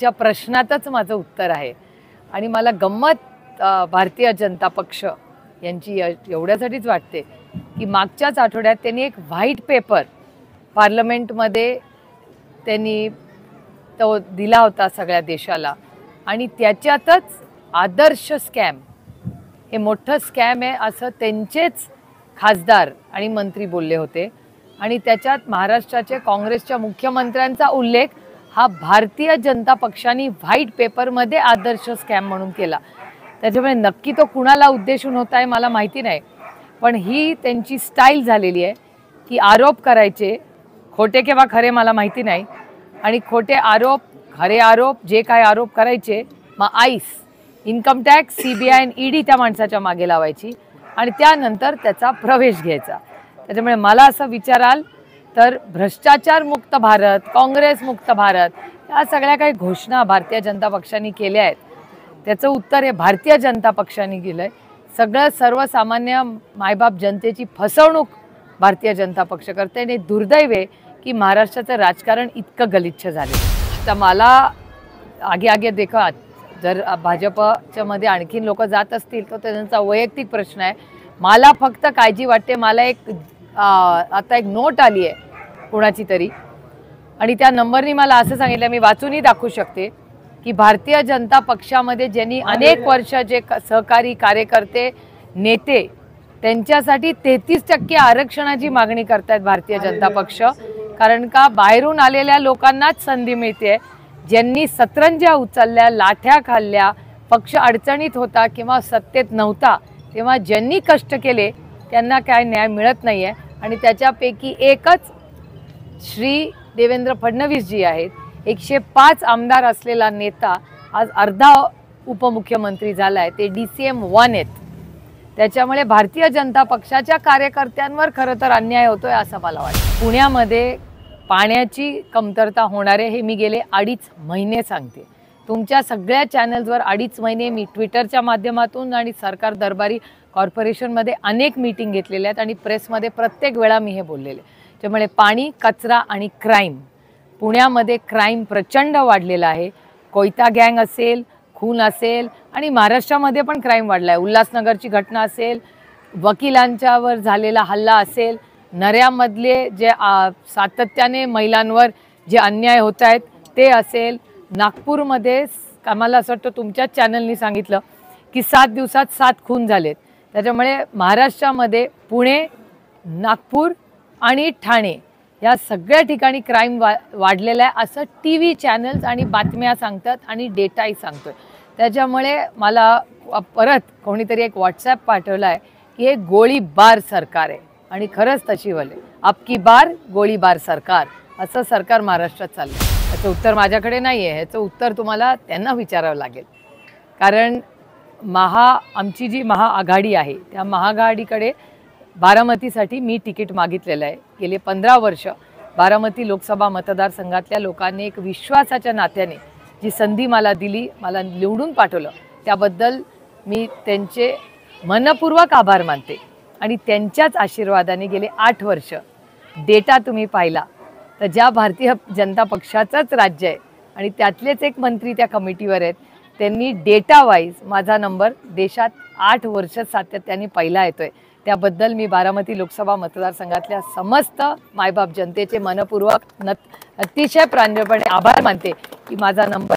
त्यांच्या प्रश्नातच माझं उत्तर आहे। आणि मला गंमत भारतीय जनता पक्ष यांची एवढ्यासाठीच वाटते की मागच्याच आठवड्यात त्यांनी एक व्हाईट पेपर पार्लमेंटमध्ये त्यांनी तो दिला होता सगळ्या देशाला आणि त्याच्यातच आदर्श स्कॅम हे मोठं स्कॅम आहे असं त्यांचेच खासदार आणि मंत्री बोलले होते। आणि त्याच्यात महाराष्ट्राचे काँग्रेसच्या मुख्यमंत्र्यांचा उल्लेख हा भारतीय जनता पक्षाने व्हाईट पेपरमध्ये आदर्श स्कॅम म्हणून केला। त्याच्यामुळे नक्की तो कुणाला उद्देशून होता आहे मला माहिती नाही, पण ही त्यांची स्टाईल झालेली आहे की आरोप करायचे, खोटे किंवा खरे मला माहिती नाही, आणि खोटे आरोप खरे आरोप जे काय आरोप करायचे मग आईस इन्कम टॅक्स CBI आणि ED त्या माणसाच्या मागे लावायची आणि त्यानंतर त्याचा प्रवेश घ्यायचा। त्याच्यामुळे मला असं विचाराल तर भ्रष्टाचार मुक्त भारत, काँग्रेस मुक्त भारत या सगळ्या काही घोषणा भारतीय जनता पक्षाने केल्या आहेत, त्याचं उत्तर हे भारतीय जनता पक्षाने केलंय। सगळं सर्वसामान्य मायबाप जनतेची फसवणूक भारतीय जनता पक्ष करते आणि दुर्दैव आहे की महाराष्ट्राचं राजकारण इतकं गलिच्छ झाले। तर मला आगे आगे देखा जर भाजपच्या मध्ये आणखीन लोक जात असतील तर त्यांचा वैयक्तिक प्रश्न आहे। मला फक्त काळजी वाटते, मला एक आता एक नोट आली आहे कोणाची तरी आणि त्या नंबरनी मला असं सांगितलं, मी वाचूनही दाखवू शकते की भारतीय जनता पक्षामध्ये ज्यांनी अनेक वर्ष जे सहकारी कार्यकर्ते नेते त्यांच्यासाठी 33% आरक्षणाची मागणी करतात भारतीय जनता पक्ष। कारण का बाहेरून आलेल्या लोकांनाच संधी मिळते, ज्यांनी सतरंज्या उचलल्या, लाठ्या खाल्ल्या, पक्ष अडचणीत होता किंवा सत्तेत नव्हता तेव्हा ज्यांनी कष्ट केले त्यांना काय न्याय मिळत नाही आहे। आणि त्याच्यापैकी एकच श्री देवेंद्र फडणवीस जी आहेत, 105 आमदार असलेला नेता आज अर्धा उपमुख्यमंत्री झाला आहे, ते DCM 1 आहेत। त्याच्यामुळे भारतीय जनता पक्षाच्या कार्यकर्त्यांवर खरं तर अन्याय होतोय असं मला वाटतं। पुण्यामध्ये पाण्याची कमतरता होणार आहे हे मी गेले 2.5 महिने सांगते। तुमच्या सगळ्या चॅनल्सवर 2.5 महिने मी ट्विटरच्या माध्यमातून आणि सरकार दरबारी कॉर्पोरेशनमध्ये अनेक मीटिंग घेतलेल्या आहेत आणि प्रेसमध्ये प्रत्येक वेळा मी हे बोललेले। त्यामुळे पाणी, कचरा आणि क्राईम, पुण्यामध्ये क्राईम प्रचंड वाढलेला आहे। कोयता गँग असेल, खून असेल आणि महाराष्ट्रामध्ये पण क्राईम वाढला आहे। उल्हासनगरची घटना असेल, वकिलांच्यावर झालेला हल्ला असेल, नऱ्यामधले जे सातत्याने महिलांवर जे अन्याय होत आहेत ते असेल, नागपूरमध्ये आम्हाला असं वाटतं तुमच्याच चॅनलनी सांगितलं की 7 दिवसात 7 खून झालेत। त्याच्यामुळे महाराष्ट्रामध्ये पुणे, नागपूर आणि ठाणे या सगळ्या ठिकाणी क्राईम वाढलेला आहे असं TV चॅनल्स आणि बातम्या सांगतात आणि डेटाही सांगतोय। त्याच्यामुळे मला परत कोणीतरी एक WhatsApp पाठवला आहे की हे गोळीबार सरकार आहे आणि खरंच तशी वले आपकी बार गोळीबार सरकार असं सरकार महाराष्ट्रात चाललं। याचं उत्तर माझ्याकडे नाही आहे, ह्याचं उत्तर तुम्हाला त्यांना विचारावं लागेल। कारण आमची जी महाआघाडी आहे त्या महाआघाडीकडे बारामतीसाठी मी तिकीट मागितलेलं आहे। गेले 15 वर्ष बारामती लोकसभा मतदारसंघातल्या लोकांनी एक विश्वासाच्या नात्याने जी संधी मला दिली, मला निवडून पाठवलं, त्याबद्दल मी त्यांचे मनपूर्वक आभार मानते। आणि त्यांच्याच आशीर्वादाने गेले 8 वर्ष डेटा तुम्ही पाहिला तर ज्या भारतीय जनता पक्षाचंच राज्य आहे आणि त्यातलेच एक मंत्री त्या कमिटीवर आहेत, त्यांनी डेटा वाईज माझा नंबर देशात 8 वर्ष सातत्याने पहिला येतोय। त्याबद्दल मी बारामती लोकसभा मतदारसंघातल्या समस्त मायबाप जनतेचे मनपूर्वक अतिशय प्रांजळपणे आभार मानते की माझा नंबर